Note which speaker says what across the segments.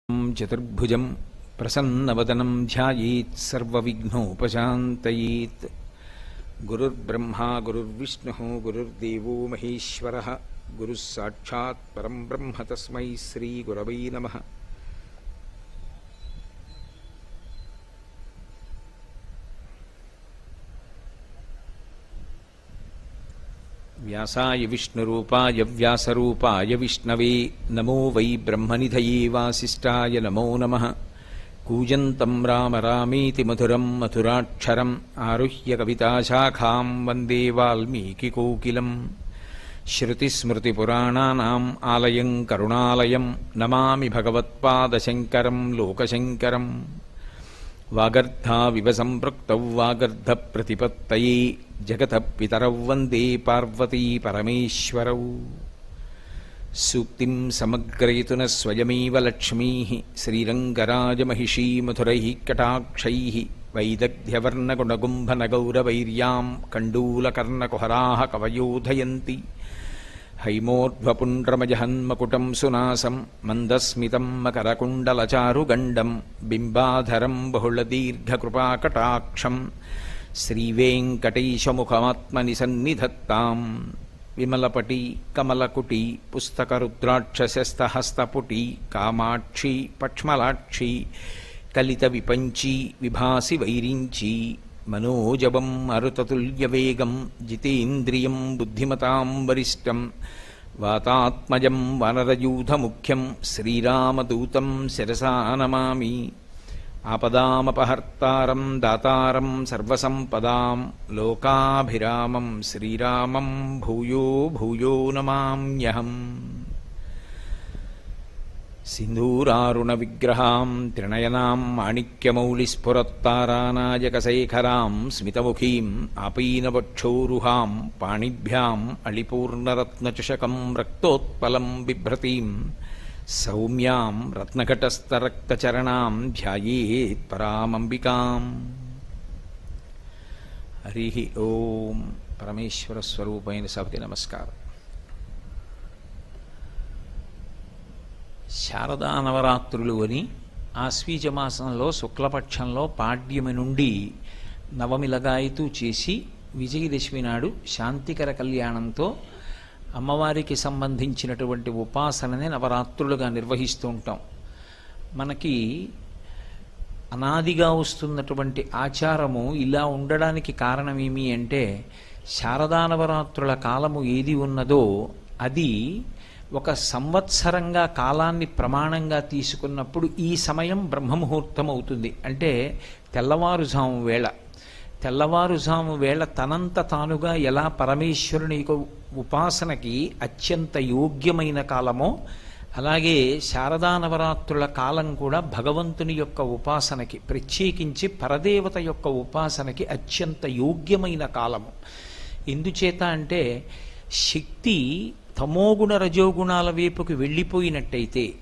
Speaker 1: చతుర్భుజం ప్రసన్నవదనం ధ్యాయేత్ సర్వవిఘ్నోపశాంతయేత్. గురుర్బ్రహ్మా గురుర్విష్ణుః గురుర్దేవో మహేశ్వరః గురుః సాక్షాత్ పరం బ్రహ్మ తస్మై శ్రీ గురవై నమః. వ్యాసాయ విష్ణురూపాయ వ్యాసరూపాయ విష్ణవే నమో వై బ్రహ్మనిధయే వాసిష్ఠాయ నమో నమః. కూజంతం రామ రామేతి మధురం మధురాక్షరం ఆరుహ్య కవితాశాఖాం వందే వాల్మీకికోకిలం. శ్రుతిస్మృతిపురాణానాం ఆలయం కరుణాలయం నమామి భగవత్పాదశంకరం లోకశంకరం. వాగర్ధావివ సంపృక్తౌ వాగర్ధప్రతిపత్తయే జగతః పితరౌ వందే పార్వతీ పరమేశ్వరౌ. సూక్తిం సమగ్రయతున స్వయమేవ లక్ష్మీః శ్రీరంగరాజమహిషీ మధురైః కటాక్షైః వైదగ్ధ్యవర్ణగుణగుంభనగౌరవైర్యాం కండూలకర్ణకుహరాः కవయోధయంతి. హైమోర్ధ్వపుండ్రమజహన్మకుటం సునాసం మందస్మితం మకరకుండలచారుగండం బింబాధరం బహుళదీర్ఘకృపాకటాక్షం శ్రీవేంకటేశముఖమాత్మని సన్నిధత్తాం. విమలపటి కమలకుటి పుస్తకరుద్రాక్షసస్తహస్తపుటి కామాక్షి పక్ష్మలాక్షి కలిత విపంచి విభాసి వైరించి. మనోజవం మరుతతుల్యవేగం జితేంద్రియం బుద్ధిమతాం వరిష్టం. వాతాత్మజం వనరయూధముఖ్యం శ్రీరామదూతం శిరసా నమామి. ఆపదామపహర్తారం దాతారం సర్వసంపదాం లోకాభిరామం శ్రీరామం భూయో భూయో నమామ్యహం. సింధూరారుణ విగ్రహాం త్రినయనాం మాణిక్యమౌళిస్ఫురత్తారానాయకశేఖరాం స్మితముఖీం ఆపీనవక్షోరుహాం పాణిభ్యాం అళిపూర్ణరత్నచషకం రక్తోత్పలం బిభ్రతీం. సౌమ్యాం రత్నఘటస్థరక్తచరణాం ధ్యాయేత్ పరామంబికాం. హరి ఓం. పరమేశ్వర స్వరూపైన సభకి నమస్కారం. శారదా నవరాత్రులు అని ఆశ్వీజమాసంలో శుక్లపక్షంలో పాడ్యమి నుండి నవమి లగాయతూ చేసి విజయదశమి నాడు శాంతికర కళ్యాణంతో అమ్మవారికి సంబంధించినటువంటి ఉపాసనని నవరాత్రులుగా నిర్వహిస్తూ ఉంటాం. మనకి అనాదిగా వస్తున్నటువంటి ఆచారము ఇలా ఉండడానికి కారణమేమి అంటే, శారదా నవరాత్రుల కాలము ఏది ఉన్నదో అది ఒక సంవత్సరంగా కాలాన్ని ప్రమాణంగా తీసుకున్నప్పుడు ఈ సమయం బ్రహ్మముహూర్తం అవుతుంది. అంటే తెల్లవారుజాము వేళ. తెల్లవారుజాము వేళ తనంత తానుగా ఎలా పరమేశ్వరుని యొక్క ఉపాసనకి అత్యంత యోగ్యమైన కాలమో, అలాగే శారదా నవరాత్రుల కాలం కూడా భగవంతుని యొక్క ఉపాసనకి, ప్రత్యేకించి పరదేవత యొక్క ఉపాసనకి అత్యంత యోగ్యమైన కాలము. ఎందుచేత అంటే శక్తి తమోగుణ రజోగుణాల వైపుకి వెళ్ళిపోయినట్టయితే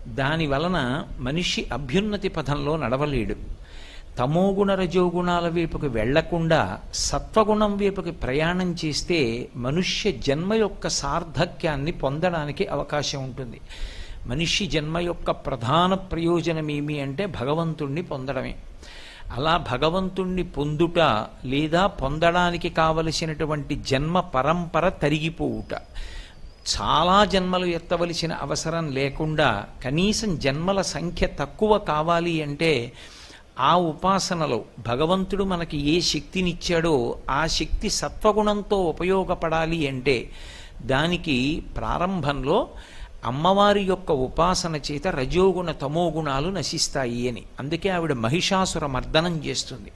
Speaker 1: దాని వలన మనిషి అభ్యున్నతి పథంలో నడవలేడు. తమోగుణ రజోగుణాల వైపుకి వెళ్లకుండా సత్వగుణం వైపుకి ప్రయాణం చేస్తే మనుష్య జన్మ యొక్క సార్థక్యాన్ని పొందడానికి అవకాశం ఉంటుంది. మనిషి జన్మ యొక్క ప్రధాన ప్రయోజనం ఏమి అంటే భగవంతుణ్ణి పొందడమే. అలా భగవంతుణ్ణి పొందుట లేదా పొందడానికి కావలసినటువంటి జన్మ పరంపర తరిగిపోవుట, చాలా జన్మలు ఎత్తవలసిన అవసరం లేకుండా కనీసం జన్మల సంఖ్య తక్కువ కావాలి అంటే ఆ ఉపాసనలో భగవంతుడు మనకి ఏ శక్తినిచ్చాడో ఆ శక్తి సత్వగుణంతో ఉపయోగపడాలి అంటే దానికి ప్రారంభంలో అమ్మవారి యొక్క ఉపాసన చేత రజోగుణ తమోగుణాలు నశిస్తాయి అని. అందుకే ఆవిడ మహిషాసుర మర్దనం చేస్తుంది.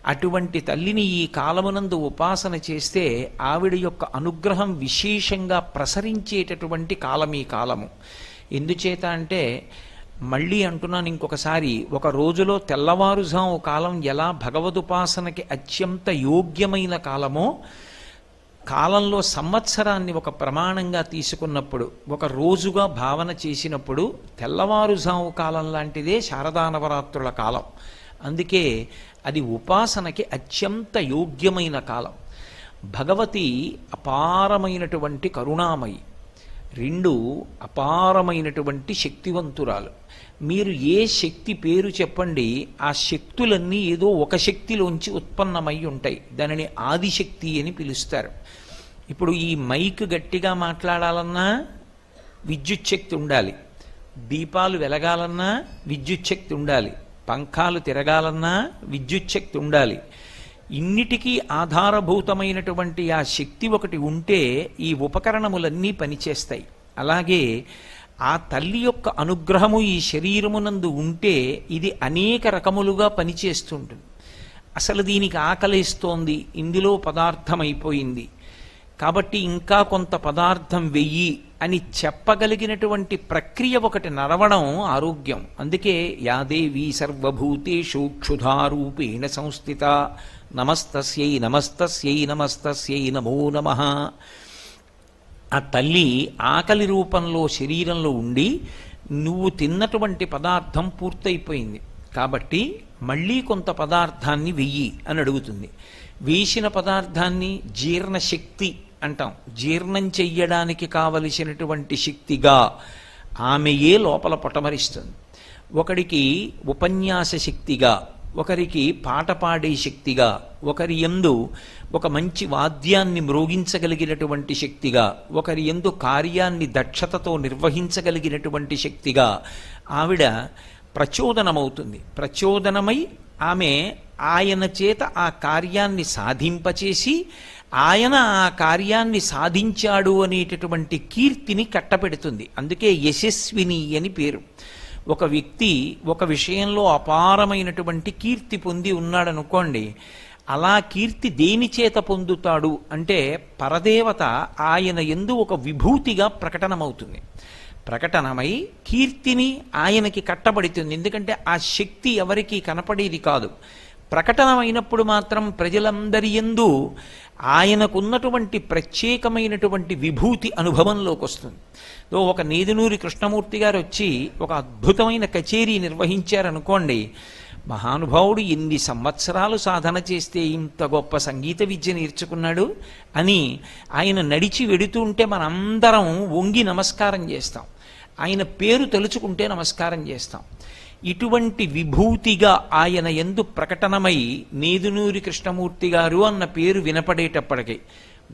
Speaker 1: అటువంటి తల్లిని ఈ కాలమునందు ఉపాసన చేస్తే ఆవిడ యొక్క అనుగ్రహం విశేషంగా ప్రసరించేటటువంటి కాలం ఈ కాలము. ఎందుచేత అంటే మళ్ళీ అంటున్నాను ఇంకొకసారి, ఒక రోజులో తెల్లవారుజాము కాలం ఎలా భగవదుపాసనకి అత్యంత యోగ్యమైన కాలమో, కాలంలో సంవత్సరాన్ని ఒక ప్రమాణంగా తీసుకున్నప్పుడు, ఒక రోజుగా భావన చేసినప్పుడు తెల్లవారుజాము కాలం లాంటిదే శారదా నవరాత్రుల కాలం. అందుకే అది ఉపాసనకి అత్యంత యోగ్యమైన కాలం. భగవతి అపారమైనటువంటి కరుణామయి, రెండు అపారమైనటువంటి శక్తివంతురాలు. మీరు ఏ శక్తి పేరు చెప్పండి, ఆ శక్తులన్నీ ఏదో ఒక శక్తిలోంచి ఉత్పన్నమై ఉంటాయి. దానిని ఆదిశక్తి అని పిలుస్తారు. ఇప్పుడు ఈ మైక్ గట్టిగా మాట్లాడాలన్నా విద్యుత్ శక్తి ఉండాలి, దీపాలు వెలగాలన్నా విద్యుత్ శక్తి ఉండాలి, పంఖాలు తిరగాలన్నా విద్యుత్ శక్తి ఉండాలి. ఇన్నిటికీ ఆధారభూతమైనటువంటి ఆ శక్తి ఒకటి ఉంటే ఈ ఉపకరణములన్నీ పనిచేస్తాయి. అలాగే ఆ తల్లి యొక్క అనుగ్రహము ఈ శరీరమునందు ఉంటే ఇది అనేక రకములుగా పనిచేస్తుంటుంది. అసలు దీనికి ఆకలిస్తోంది, ఇందులో పదార్థం అయిపోయింది కాబట్టి ఇంకా కొంత పదార్థం వెయ్యి అని చెప్పగలిగినటువంటి ప్రక్రియ ఒకటి నడవడం ఆరోగ్యం. అందుకే యాదేవి సర్వభూతేషు క్షుధారూపేణ సంస్థిత నమస్తస్యై నమస్తస్యై నమస్తస్యై నమో నమః. ఆ తల్లి ఆకలి రూపంలో శరీరంలో ఉండి నువ్వు తిన్నటువంటి పదార్థం పూర్తయిపోయింది కాబట్టి మళ్ళీ కొంత పదార్థాన్ని వెయ్యి అని అడుగుతుంది. వేసిన పదార్థాన్ని జీర్ణశక్తి అంటాం. జీర్ణం చెయ్యడానికి కావలసినటువంటి శక్తిగా ఆమెయే లోపల పొటమరిస్తుంది. ఒకడికి ఉపన్యాస శక్తిగా, ఒకరికి పాట పాడే శక్తిగా, ఒకరి యందు ఒక మంచి వాద్యాన్ని మ్రోగించగలిగినటువంటి శక్తిగా, ఒకరి యందు కార్యాన్ని దక్షతతో నిర్వహించగలిగినటువంటి శక్తిగా ఆవిడ ప్రచోదనమవుతుంది. ప్రచోదనమై ఆమె ఆయన చేత ఆ కార్యాన్ని సాధింపచేసి ఆయన ఆ కార్యాన్ని సాధించాడు అనేటటువంటి కీర్తిని కట్టపెడుతుంది. అందుకే యశస్విని అని పేరు. ఒక వ్యక్తి ఒక విషయంలో అపారమైనటువంటి కీర్తి పొంది ఉన్నాడనుకోండి, అలా కీర్తి దేని చేత పొందుతాడు అంటే పరదేవత ఆయన యందు ఒక విభూతిగా ప్రకటనమవుతుంది. ప్రకటనమై కీర్తిని ఆయనకి కట్టబడుతుంది. ఎందుకంటే ఆ శక్తి ఎవరికీ కనపడేది కాదు. ప్రకటనమైనప్పుడు మాత్రం ప్రజలందరి యందు ఆయనకున్నటువంటి ప్రత్యేకమైనటువంటి విభూతి అనుభవంలోకి వస్తుంది. ఒక నేదునూరి కృష్ణమూర్తి గారు వచ్చి ఒక అద్భుతమైన కచేరీ నిర్వహించారనుకోండి, మహానుభావుడు ఎన్ని సంవత్సరాలు సాధన చేస్తే ఇంత గొప్ప సంగీత విద్య నేర్చుకున్నాడు అని ఆయన నడిచి వెడుతూ ఉంటే మనందరం వంగి నమస్కారం చేస్తాం. ఆయన పేరు తలుచుకుంటే నమస్కారం చేస్తాం. ఇటువంటి విభూతిగా ఆయన యందు ప్రకటనమై నేదునూరి కృష్ణమూర్తి గారు అన్న పేరు వినపడేటప్పటికీ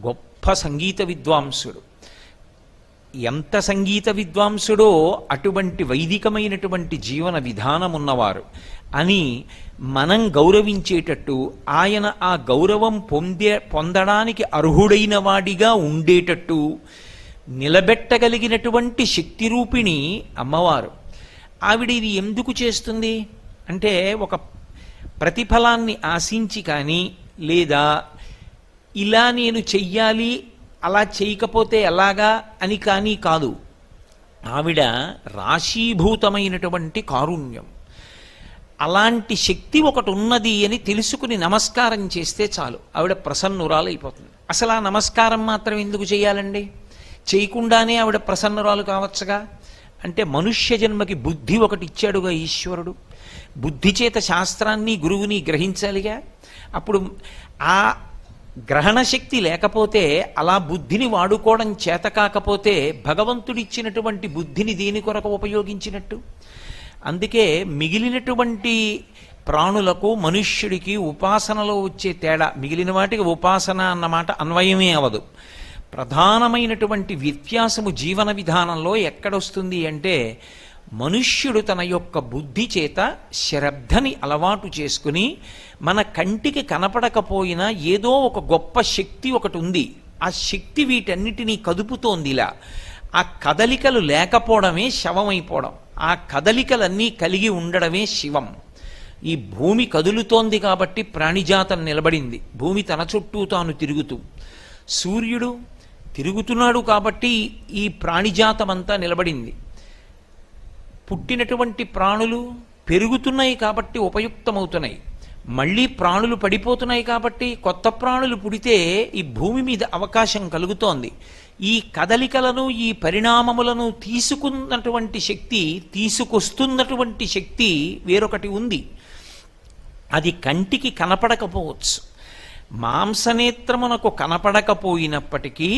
Speaker 1: గొప్ప సంగీత విద్వాంసుడు. ఎంత సంగీత విద్వాంసుడో అటువంటి వైదికమైనటువంటి జీవన విధానం ఉన్నవారు అని మనం గౌరవించేటట్టు, ఆయన ఆ గౌరవం పొందడానికి అర్హుడైన వాడిగా ఉండేటట్టు నిలబెట్టగలిగినటువంటి శక్తిరూపిణి అమ్మవారు. ఆవిడ ఇది ఎందుకు చేస్తుంది అంటే ఒక ప్రతిఫలాన్ని ఆశించి కానీ, లేదా ఇలా నేను చెయ్యాలి అలా చేయకపోతే ఎలాగా అని కానీ కాదు. ఆవిడ రాశీభూతమైనటువంటి కారుణ్యం. అలాంటి శక్తి ఒకటి ఉన్నది అని తెలుసుకుని నమస్కారం చేస్తే చాలు, ఆవిడ ప్రసన్నురాలైపోతుంది. అసలు ఆ నమస్కారం మాత్రం ఎందుకు చేయాలండి? చేయకుండానే ఆవిడ ప్రసన్నురాలు కావచ్చుగా. అంటే మనుష్య జన్మకి బుద్ధి ఒకటి ఇచ్చాడుగా ఈశ్వరుడు. బుద్ధి చేత శాస్త్రాన్ని గురువుని గ్రహించాలిగా. అప్పుడు ఆ గ్రహణ శక్తి లేకపోతే, అలా బుద్ధిని వాడుకోవడం చేత కాకపోతే భగవంతుడిచ్చినటువంటి బుద్ధిని దేని కొరకు ఉపయోగించినట్టు? అందుకే మిగిలినటువంటి ప్రాణులకు మనుష్యుడికి ఉపాసనలో వచ్చే తేడా, మిగిలిన వాటికి ఉపాసన అన్నమాట అన్వయమే అవదు. ప్రధానమైనటువంటి వ్యత్యాసము జీవన విధానంలో ఎక్కడొస్తుంది అంటే, మనుష్యుడు తన యొక్క బుద్ధి చేత శ్రద్ధని అలవాటు చేసుకుని మన కంటికి కనపడకపోయినా ఏదో ఒక గొప్ప శక్తి ఒకటి ఉంది, ఆ శక్తి వీటన్నిటినీ కదుపుతోంది. ఇలా ఆ కదలికలు లేకపోవడమే శవమైపోవడం, ఆ కదలికలన్నీ కలిగి ఉండడమే శివం. ఈ భూమి కదులుతోంది కాబట్టి ప్రాణిజాతం నిలబడింది, భూమి తన చుట్టూ తాను తిరుగుతూ. సూర్యుడు తిరుగుతున్నాడు కాబట్టి ఈ ప్రాణిజాతమంతా నిలబడింది. పుట్టినటువంటి ప్రాణులు పెరుగుతున్నాయి కాబట్టి ఉపయుక్తమవుతున్నాయి. మళ్ళీ ప్రాణులు పడిపోతున్నాయి కాబట్టి కొత్త ప్రాణులు పుడితే ఈ భూమి మీద అవకాశం కలుగుతోంది. ఈ కదలికలను, ఈ పరిణామములను తీసుకున్నటువంటి శక్తి, తీసుకొస్తున్నటువంటి శక్తి వేరొకటి ఉంది. అది కంటికి కనపడకపోవచ్చు, మాంసనేత్రమునకు కనపడకపోయినప్పటికీ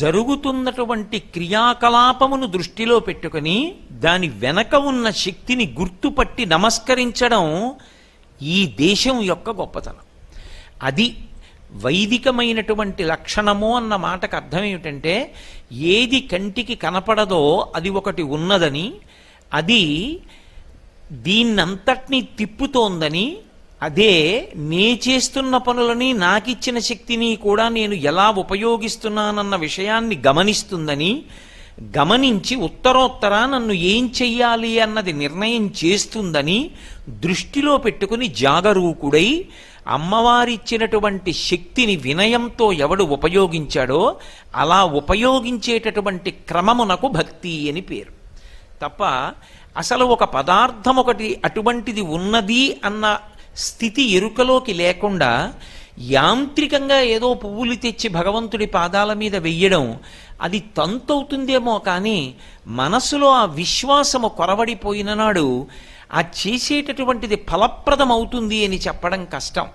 Speaker 1: జరుగుతున్నటువంటి క్రియాకలాపమును దృష్టిలో పెట్టుకుని దాని వెనక ఉన్న శక్తిని గుర్తుపట్టి నమస్కరించడం ఈ దేశం యొక్క గొప్పతనం. అది వైదికమైనటువంటి లక్షణము అన్న మాటకు అర్థం ఏమిటంటే, ఏది కంటికి కనపడదో అది ఒకటి ఉన్నదని, అది దీన్నంతటినీ తిప్పుతోందని, అదే నే చేస్తున్న పనులని నాకిచ్చిన శక్తిని కూడా నేను ఎలా ఉపయోగిస్తున్నానన్న విషయాన్ని గమనిస్తుందని, గమనించి ఉత్తరోత్తర నన్ను ఏం చెయ్యాలి అన్నది నిర్ణయం చేస్తుందని దృష్టిలో పెట్టుకుని జాగరూకుడై అమ్మవారిచ్చినటువంటి శక్తిని వినయంతో ఎవడు ఉపయోగించాడో అలా ఉపయోగించేటటువంటి క్రమమునకు భక్తి అని పేరు. తప్ప అసలు ఒక పదార్థం ఒకటి అటువంటిది ఉన్నది అన్న స్థితి ఎరుకలోకి లేకుండా యాంత్రికంగా ఏదో పువ్వులు తెచ్చి భగవంతుడి పాదాల మీద వెయ్యడం అది తంతవుతుందేమో కానీ మనసులో ఆ విశ్వాసము కొరవడిపోయిన నాడు ఆ చేసేటటువంటిది ఫలప్రదమవుతుంది అని చెప్పడం కష్టం.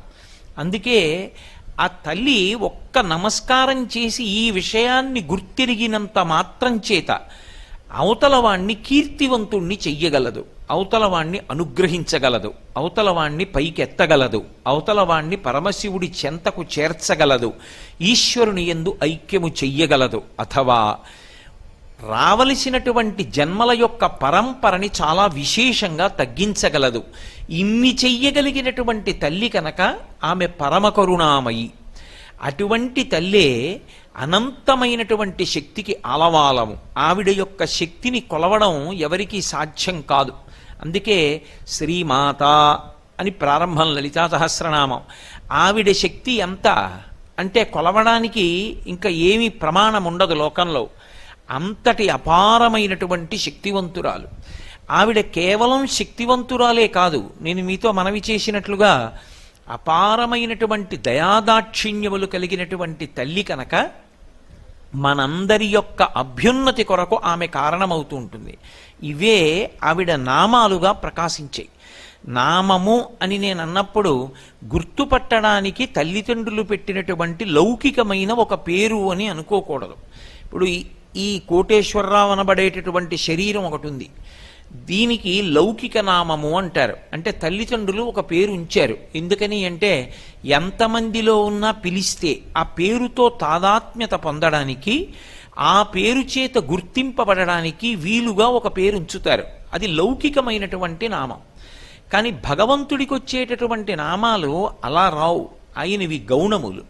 Speaker 1: అందుకే ఆ తల్లి ఒక్క నమస్కారం చేసి ఈ విషయాన్ని గుర్తిరిగినంత మాత్రం చేత అవతలవాణ్ణి కీర్తివంతుణ్ణి చెయ్యగలదు, అవతలవాణ్ణి అనుగ్రహించగలదు, అవతలవాణ్ణి పైకెత్తగలదు, అవతలవాణ్ణి పరమశివుడి చెంతకు చేర్చగలదు, ఈశ్వరుని యందు ఐక్యము చెయ్యగలదు, అథవా రావలసినటువంటి జన్మల యొక్క పరంపరని చాలా విశేషంగా తగ్గించగలదు. ఇన్ని చెయ్యగలిగినటువంటి తల్లి కనుక ఆమె పరమకరుణామయి. అటువంటి తల్లే అనంతమైనటువంటి శక్తికి ఆలవాలము. ఆవిడ యొక్క శక్తిని కొలవడం ఎవరికీ సాధ్యం కాదు. అందుకే శ్రీమాత అని ప్రారంభం లలితా సహస్రనామం. ఆవిడ శక్తి ఎంత అంటే కొలవడానికి ఇంకా ఏమీ ప్రమాణం ఉండదు లోకంలో. అంతటి అపారమైనటువంటి శక్తివంతురాలు ఆవిడ. కేవలం శక్తివంతురాలే కాదు, నేను మీతో మనవి చేసినట్లుగా అపారమైనటువంటి దయాదాక్షిణ్యములు కలిగినటువంటి తల్లి కనుక మనందరి యొక్క అభ్యున్నతి కొరకు ఆమె కారణమవుతూ ఉంటుంది. ఇవే ఆవిడ నామాలుగా ప్రకాశించాయి. నామము అని నేను అన్నప్పుడు గుర్తుపట్టడానికి తల్లిదండ్రులు పెట్టినటువంటి లౌకికమైన ఒక పేరు అని అనుకోకూడదు. ఇప్పుడు ఈ కోటేశ్వరరావు అనబడేటటువంటి శరీరం ఒకటి ఉంది, దీనికి లౌకిక నామము అంటారు. అంటే తల్లిదండ్రులు ఒక పేరు ఉంచారు. ఎందుకని అంటే ఎంతమందిలో ఉన్నా పిలిస్తే ఆ పేరుతో తాదాత్మ్యత పొందడానికి, ఆ పేరు చేత గుర్తింపబడడానికి వీలుగా ఒక పేరు ఉంచుతారు. అది లౌకికమైనటువంటి నామం. కానీ భగవంతుడికి వచ్చేటటువంటి నామాలు అలా రావు. ఆయనవి గౌణములు.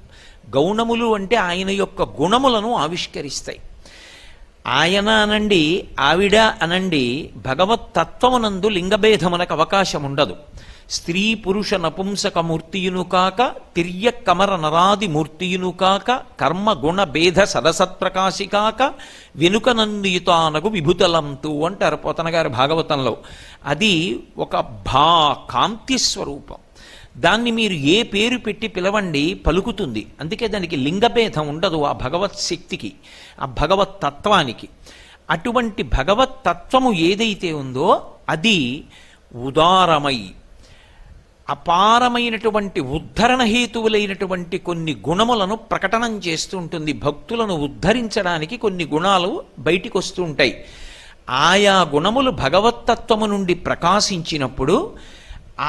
Speaker 1: గౌణములు అంటే ఆయన యొక్క గుణములను ఆవిష్కరిస్తాయి. ఆయన అనండి, ఆవిడ అనండి, భగవత్ తత్వమునందు లింగభేదమునకు అవకాశం ఉండదు. స్త్రీ పురుష నపుంసక మూర్తియును కాక, తిర్య కమర నరాది మూర్తియును కాక, కర్మ గుణ భేద సదసత్ప్రకాశి కాక, వెనుక నందియుతానగు విభుతలంతు అంటారు పోతన గారు భాగవతంలో. అది ఒక కాంతి స్వరూపం. దాన్ని మీరు ఏ పేరు పెట్టి పిలవండి పలుకుతుంది. అందుకే దానికి లింగభేదం ఉండదు ఆ భగవత్ శక్తికి, ఆ భగవత్ తత్వానికి. అటువంటి భగవత్ తత్వము ఏదైతే ఉందో అది ఉదారమై అపారమైనటువంటి ఉద్ధరణ హేతువులైనటువంటి కొన్ని గుణములను ప్రకటనం చేస్తూ ఉంటుంది. భక్తులను ఉద్ధరించడానికి కొన్ని గుణాలు బయటికి వస్తూ ఉంటాయి. ఆయా గుణములు భగవత్తత్వము నుండి ప్రకాశించినప్పుడు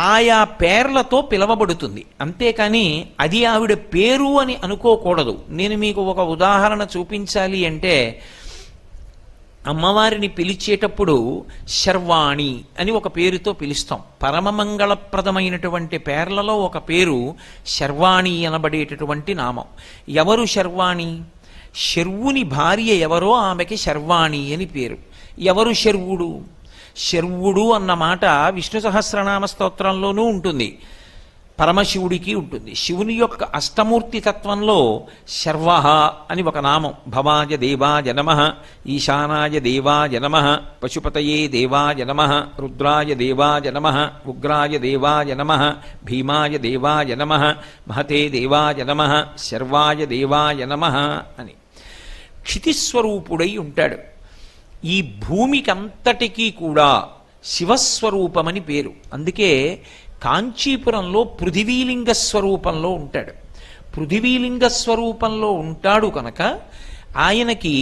Speaker 1: ఆయా పేర్లతో పిలవబడుతుంది. అంతేకాని అది ఆవిడ పేరు అని అనుకోకూడదు. నేను మీకు ఒక ఉదాహరణ చూపించాలి అంటే, అమ్మవారిని పిలిచేటప్పుడు శర్వాణి అని ఒక పేరుతో పిలుస్తాం. పరమమంగళప్రదమైనటువంటి పేర్లలో ఒక పేరు శర్వాణి అనబడేటటువంటి నామం. ఎవరు శర్వాణి? శర్వుని భార్య ఎవరో ఆమెకి శర్వాణి అని పేరు. ఎవరు శర్వుడు? శర్వుడు అన్న మాట విష్ణు సహస్రనామ స్తోత్రంలోనూ ఉంటుంది, పరమశివుడికి ఉంటుంది. శివుని యొక్క అష్టమూర్తి తత్వంలో శర్వ అని ఒక నామం. భవాయ దేవాయ నమః, ఈశానాయ దేవాయ నమః, పశుపతయే దేవాయ నమః, రుద్రాయ దేవాయ నమః, ఉగ్రాయ దేవాయ నమః, భీమాయ దేవాయ నమః, మహతే దేవాయ నమః, శర్వాయ దేవాయ నమః అని క్షితిస్వరూపుడై ఉంటాడు. ఈ భూమికంతటికీ కూడా శివస్వరూపమని పేరు. అందుకే కాంచీపురంలో పృథివీలింగ స్వరూపంలో ఉంటాడు. పృథివీలింగ స్వరూపంలో ఉంటాడు కనుక ఆయనకి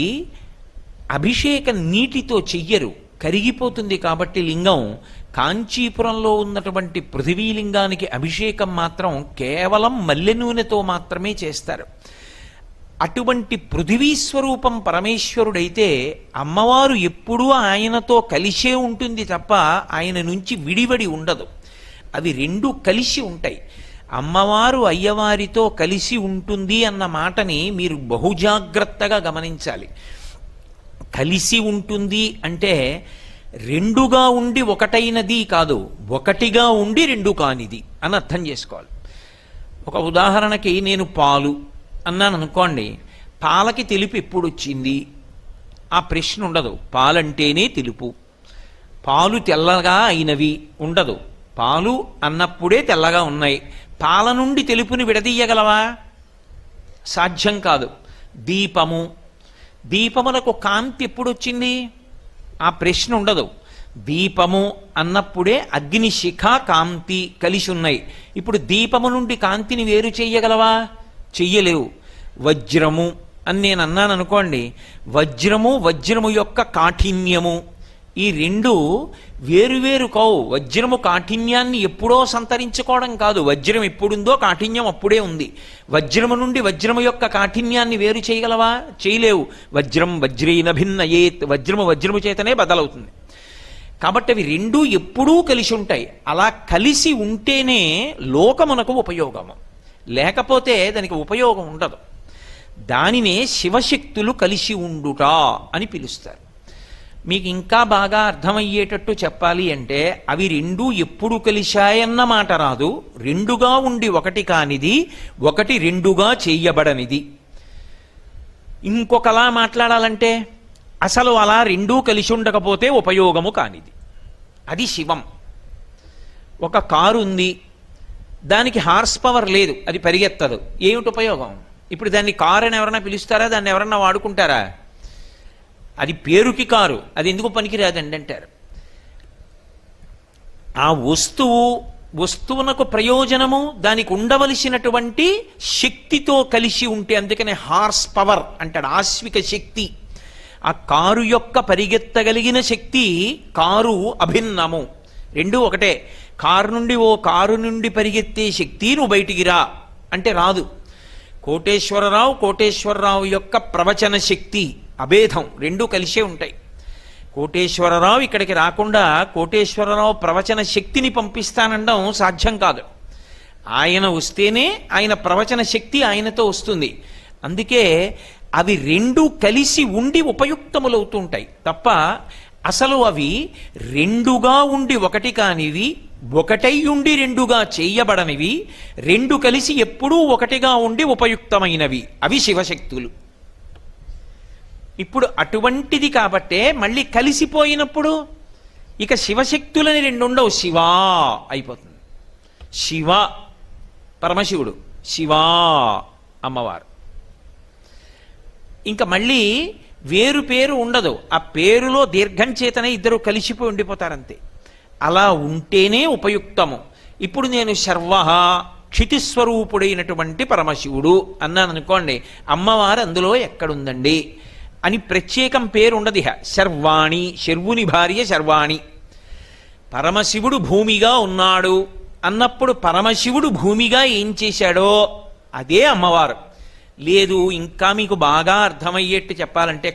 Speaker 1: అభిషేకం నీటితో చెయ్యరు, కరిగిపోతుంది. కాబట్టి లింగం కాంచీపురంలో ఉన్నటువంటి పృథివీలింగానికి అభిషేకం మాత్రం కేవలం మల్లె నూనెతో మాత్రమే చేస్తారు. అటువంటి పృథివీ స్వరూపం పరమేశ్వరుడైతే అమ్మవారు ఎప్పుడూ ఆయనతో కలిసే ఉంటుంది తప్ప ఆయన నుంచి విడివడి ఉండదు. అవి రెండూ కలిసి ఉంటాయి. అమ్మవారు అయ్యవారితో కలిసి ఉంటుంది అన్న మాటని మీరు బహుజాగ్రత్తగా గమనించాలి. కలిసి ఉంటుంది అంటే రెండుగా ఉండి ఒకటైనది కాదు, ఒకటిగా ఉండి రెండు కానిది అని అర్థం చేసుకోవాలి. ఒక ఉదాహరణకి నేను పాలు అన్నాను అనుకోండి, పాలకి తెలుపు ఎప్పుడు వచ్చింది ఆ ప్రశ్న ఉండదు. పాలంటేనే తెలుపు, పాలు తెల్లగా అయినవి ఉండదు. పాలు అన్నప్పుడే తెల్లగా ఉన్నాయి. పాల నుండి తెలుపుని విడదీయగలవా? సాధ్యం కాదు. దీపము, దీపములకు కాంతి ఎప్పుడు వచ్చింది? ఆ ప్రశ్న ఉండదు. దీపము అన్నప్పుడే అగ్ని శిఖ కాంతి కలిసి ఉన్నాయి. ఇప్పుడు దీపము నుండి కాంతిని వేరు చెయ్యగలవా? చెయ్యలేవు. వజ్రము అని నేను అన్నాను అనుకోండి, వజ్రము యొక్క కాఠిన్యము, ఈ రెండు వేరువేరు కావు. వజ్రము కాఠిన్యాన్ని ఎప్పుడో సంతరించుకోవడం కాదు, వజ్రం ఎప్పుడుందో కాఠిన్యం అప్పుడే ఉంది. వజ్రము నుండి వజ్రము యొక్క కాఠిన్యాన్ని వేరు చేయగలవా? చేయలేవు. వజ్రం వజ్రేన భిన్నయేత్, వజ్రము చేతనే బదలవుతుంది. కాబట్టి అవి రెండూ ఎప్పుడూ కలిసి ఉంటాయి. అలా కలిసి ఉంటేనే లోకమునకు ఉపయోగము, లేకపోతే దానికి ఉపయోగం ఉండదు. దానినే శివశక్తులు కలిసి ఉండుట అని పిలుస్తారు. మీకు ఇంకా బాగా అర్థమయ్యేటట్టు చెప్పాలి అంటే అవి రెండూ ఎప్పుడు కలిశాయన్న మాట రాదు. రెండుగా ఉండి ఒకటి కానిది, ఒకటి రెండుగా చేయబడనిది. ఇంకొకలా మాట్లాడాలంటే అసలు అలా రెండూ కలిసి ఉండకపోతే ఉపయోగము కానిది. అది శివం. ఒక కారు ఉంది, దానికి హార్స్ పవర్ లేదు, అది పరిగెత్తదు. ఏమిటి ఉపయోగం? ఇప్పుడు దాన్ని కారు అని ఎవరన్నా పిలుస్తారా? దాన్ని ఎవరన్నా వాడుకుంటారా? అది పేరుకి కారు, అది ఎందుకు పనికిరాదండి అంటారు. ఆ వస్తువునకు ప్రయోజనము దానికి ఉండవలసినటువంటి శక్తితో కలిసి ఉంటే, అందుకనే హార్స్ పవర్ అంటాడు, ఆశ్విక శక్తి. ఆ కారు యొక్క పరిగెత్తగలిగిన శక్తి కారు అభిన్నము, రెండూ ఒకటే. కారు నుండి పరిగెత్తే శక్తి నువ్వు బయటికి రా అంటే రాదు. కోటేశ్వరరావు యొక్క ప్రవచన శక్తి అభేదం, రెండూ కలిసే ఉంటాయి. కోటేశ్వరరావు ఇక్కడికి రాకుండా కోటేశ్వరరావు ప్రవచన శక్తిని పంపిస్తానడం సాధ్యం కాదు. ఆయన వస్తేనే ఆయన ప్రవచన శక్తి ఆయనతో వస్తుంది. అందుకే అవి రెండూ కలిసి ఉండి ఉపయుక్తములవుతూ ఉంటాయి తప్ప అసలు అవి రెండుగా ఉండి ఒకటి కానివి, ఒకటై ఉండి రెండుగా చేయబడనివి, రెండు కలిసి ఎప్పుడూ ఒకటిగా ఉండి ఉపయుక్తమైనవి అవి శివశక్తులు. ఇప్పుడు అటువంటిది కాబట్టే మళ్ళీ కలిసిపోయినప్పుడు ఇక శివశక్తులని రెండుండవు, శివా అయిపోతుంది. శివ పరమశివుడు, శివా అమ్మవారు. ఇంకా మళ్ళీ వేరు పేరు ఉండదు. ఆ పేరులో దీర్ఘం చేతనే ఇద్దరు కలిసిపోయి ఉండిపోతారంతే. అలా ఉంటేనే ఉపయుక్తము. ఇప్పుడు నేను శర్వ క్షితిస్వరూపుడైనటువంటి పరమశివుడు అన్నాను అనుకోండి, అమ్మవారు అందులో ఎక్కడుందండి అని ప్రత్యేకం పేరు ఉండదు. శర్వాణి, శర్వుని భార్య శర్వాణి. పరమశివుడు భూమిగా ఉన్నాడు అన్నప్పుడు పరమశివుడు భూమిగా ఏం చేశాడో అదే అమ్మవారు. లేదు, ఇంకా మీకు బాగా అర్థమయ్యేట్టు చెప్పాలంటే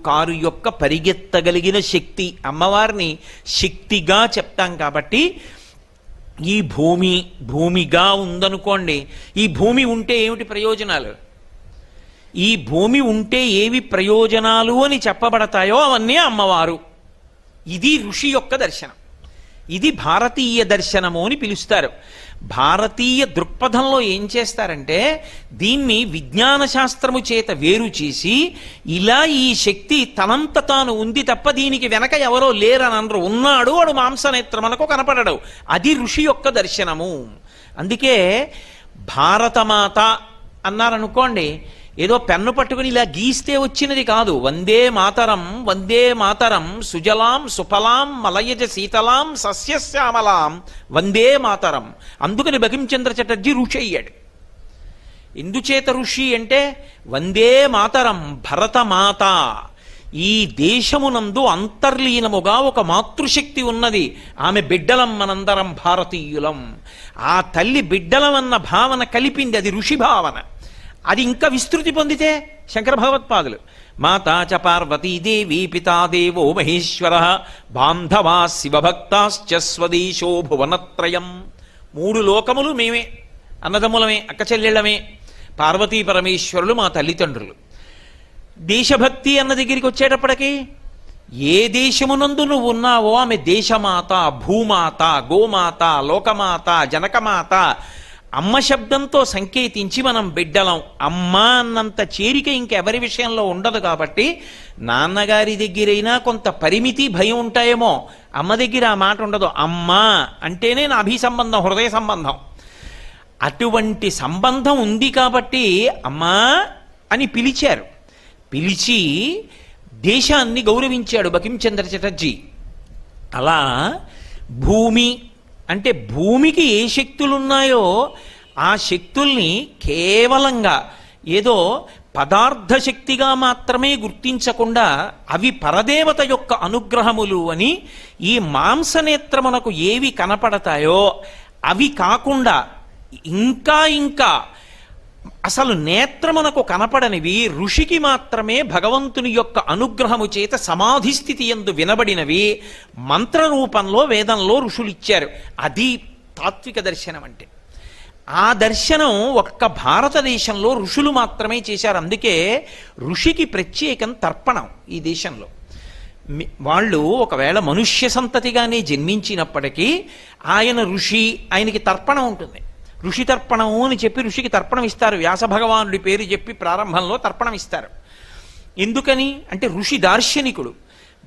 Speaker 1: కారు యొక్క పరిగెత్తగలిగిన శక్తి, అమ్మవారిని శక్తిగా చెప్తాం. కాబట్టి ఈ భూమిగా ఉందనుకోండి, ఈ భూమి ఉంటే ఏమిటి ప్రయోజనాలు, ఈ భూమి ఉంటే ఏవి ప్రయోజనాలు అని చెప్పబడతాయో అవన్నీ అమ్మవారు. ఇది ఋషి యొక్క దర్శనం. ఇది భారతీయ దర్శనము అని పిలుస్తారు. భారతీయ దృక్పథంలో ఏం చేస్తారంటే దీన్ని విజ్ఞాన శాస్త్రము చేత వేరు చేసి ఇలా ఈ శక్తి తనంత తాను ఉంది తప్ప దీనికి వెనక ఎవరో లేరని అనరు. ఉన్నాడు, వాడు మాంసనేత్రమునకు కనపడడు. అది ఋషి యొక్క దర్శనము. అందుకే భారతమాత అన్నారనుకోండి, ఏదో పెన్ను పట్టుకుని ఇలా గీస్తే వచ్చినది కాదు. వందే మాతరం సుజలాం సుఫలాం మలయజ శీతలాం సస్యశ్యామలాం వందే మాతరం. అందుకని బకించంద్ర చటర్జీ ఋషి అయ్యాడు. ఎందుచేత ఋషి అంటే వందే మాతరం భరతమాత. ఈ దేశమునందు అంతర్లీనముగా ఒక మాతృశక్తి ఉన్నది. ఆమె బిడ్డలం మనందరం భారతీయులం. ఆ తల్లి బిడ్డలం అన్న భావన కలిపింది, అది ఋషి భావన. అది ఇంకా విస్తృతి పొందితే శంకర భగవత్పాదులు మాతా చ పార్వతీదేవి పితాదేవో మహేశ్వర బాంధవా శివభక్తాశ్చ స్వదేశో భువనత్రయం. 3 లోకములు మేమే, అన్నదమ్ములమే, అక్క చెల్లెళ్ళమే. పార్వతీ పరమేశ్వరులు మా తల్లిదండ్రులు. దేశభక్తి అన్న దగ్గరికి వచ్చేటప్పటికి ఏ దేశమునందు నువ్వు ఉన్నావో ఆమె దేశమాత, భూమాత, గోమాత, లోకమాత, జనకమాత. అమ్మ శబ్దంతో సంకేతించి మనం బిడ్డలం. అమ్మ అన్నంత చేరిక ఇంకెవరి విషయంలో ఉండదు. కాబట్టి నాన్నగారి దగ్గరైనా కొంత పరిమితి, భయం ఉంటాయేమో, అమ్మ దగ్గర ఆ మాట ఉండదు. అమ్మ అంటేనే నా అభిసంబంధం, హృదయ సంబంధం. అటువంటి సంబంధం ఉంది కాబట్టి అమ్మా అని పిలిచారు. పిలిచి దేశాన్ని గౌరవించాడు బకించంద్ర చటర్జీ. అలా భూమి అంటే భూమికి ఏ శక్తులున్నాయో ఆ శక్తుల్ని కేవలంగా ఏదో పదార్థ శక్తిగా మాత్రమే గుర్తించకుండా అవి పరదేవత యొక్క అనుగ్రహములు అని, ఈ మాంసనేత్రమునకు ఏవి కనపడతాయో అవి కాకుండా ఇంకా ఇంకా అసలు నేత్రమునకు కనపడనివి, ఋషికి మాత్రమే భగవంతుని యొక్క అనుగ్రహము చేత సమాధి స్థితి యందు వినబడినవి మంత్ర రూపంలో వేదంలో ఋషులు ఇచ్చారు. అది తాత్విక దర్శనం అంటే. ఆ దర్శనం ఒక్క భారతదేశంలో ఋషులు మాత్రమే చేశారు. అందుకే ఋషికి ప్రత్యేకం తర్పణం ఈ దేశంలో. వాళ్ళు ఒకవేళ మనుష్య సంతతిగానే జన్మించినప్పటికీ ఆయన ఋషి, ఆయనకి తర్పణం ఉంటుంది. ఋషి తర్పణము అని చెప్పి ఋషికి తర్పణం ఇస్తారు. వ్యాస భగవానుడి పేరు చెప్పి ప్రారంభంలో తర్పణం ఇస్తారు. ఎందుకని అంటే ఋషి దార్శనికుడు.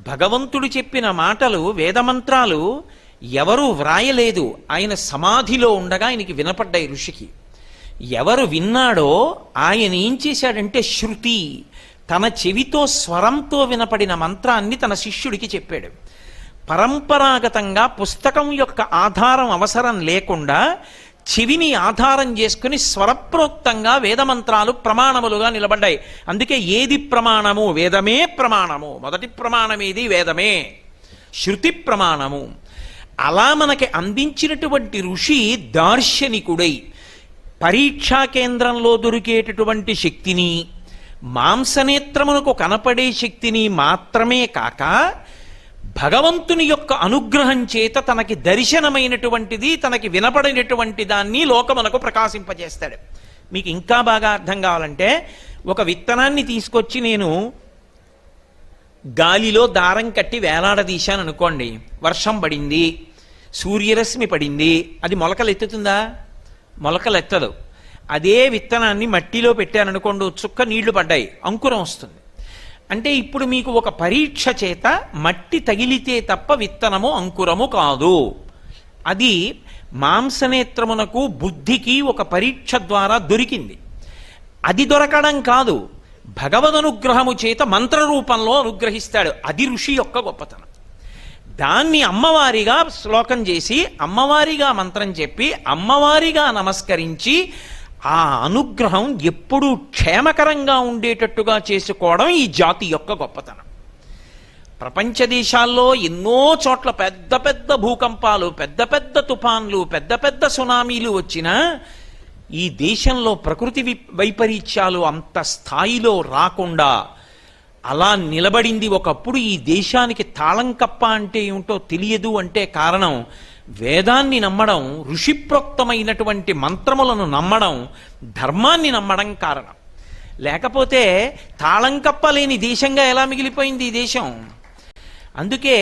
Speaker 1: భగవంతుడు చెప్పిన మాటలు, వేదమంత్రాలు ఎవరూ వ్రాయలేదు, ఆయన సమాధిలో ఉండగా ఆయనకి వినపడ్డాయి ఋషికి. ఎవరు విన్నాడో ఆయన ఏం చేశాడంటే శృతి, తన చెవితో స్వరంతో వినపడిన మంత్రాన్ని తన శిష్యుడికి చెప్పాడు. పరంపరాగతంగా పుస్తకం యొక్క ఆధారం అవసరం లేకుండా చెవిని ఆధారం చేసుకుని స్వరప్రోక్తంగా వేదమంత్రాలు ప్రమాణములుగా నిలబడ్డాయి. అందుకే ఏది ప్రమాణము? వేదమే ప్రమాణము. మొదటి ప్రమాణమేది వేదమే, శృతి ప్రమాణము. అలా మనకి అందించినటువంటి ఋషి దార్శనికుడై పరీక్షా కేంద్రంలో దొరికేటటువంటి శక్తిని, మాంసనేత్రమునకు కనపడే శక్తిని మాత్రమే కాక భగవంతుని యొక్క అనుగ్రహం చేత తనకి దర్శనమైనటువంటిది, తనకి వినపడినటువంటి దాన్ని లోకమునకు ప్రకాశింపజేస్తాడు. మీకు ఇంకా బాగా అర్థం కావాలంటే ఒక విత్తనాన్ని తీసుకొచ్చి నేను గాలిలో దారం కట్టి వేలాడదీశాను అనుకోండి. వర్షం పడింది, సూర్యరశ్మి పడింది, అది మొలకలెత్తుతుందా? మొలకలెత్తదు. అదే విత్తనాన్ని మట్టిలో పెట్టాననుకోండి, చుక్క నీళ్లు పడ్డాయి, అంకురం వస్తుంది. అంటే ఇప్పుడు మీకు ఒక పరీక్ష చేత మట్టి తగిలితే తప్ప విత్తనము అంకురము కాదు. అది మాంసనేత్రమునకు బుద్ధికి ఒక పరీక్ష ద్వారా దొరికింది. అది దొరకడం కాదు, భగవదనుగ్రహము చేత మంత్రరూపంలో అనుగ్రహిస్తాడు. అది ఋషి యొక్క గొప్పతనం. దాన్ని అమ్మవారిగా శ్లోకం చేసి, అమ్మవారిగా మంత్రం చెప్పి, అమ్మవారిగా నమస్కరించి ఆ అనుగ్రహం ఎప్పుడూ క్షేమకరంగా ఉండేటట్టుగా చేసుకోవడం ఈ జాతి యొక్క గొప్పతనం. ప్రపంచ దేశాల్లో ఎన్నో చోట్ల పెద్ద పెద్ద భూకంపాలు, పెద్ద పెద్ద తుఫాన్లు, పెద్ద పెద్ద సునామీలు వచ్చినా ఈ దేశంలో ప్రకృతి వైపరీత్యాలు అంత స్థాయిలో రాకుండా అలా నిలబడింది. ఒకప్పుడు ఈ దేశానికి తాళం కప్ప అంటే ఏమిటో తెలియదు అంటే కారణం వేదాన్ని నమ్మడం, ఋషిప్రోక్తమైనటువంటి మంత్రములను నమ్మడం, ధర్మాన్ని నమ్మడం కారణం. లేకపోతే తాళం కప్పలేని దేశంగా ఎలా మిగిలిపోయింది ఈ దేశం? అందుకే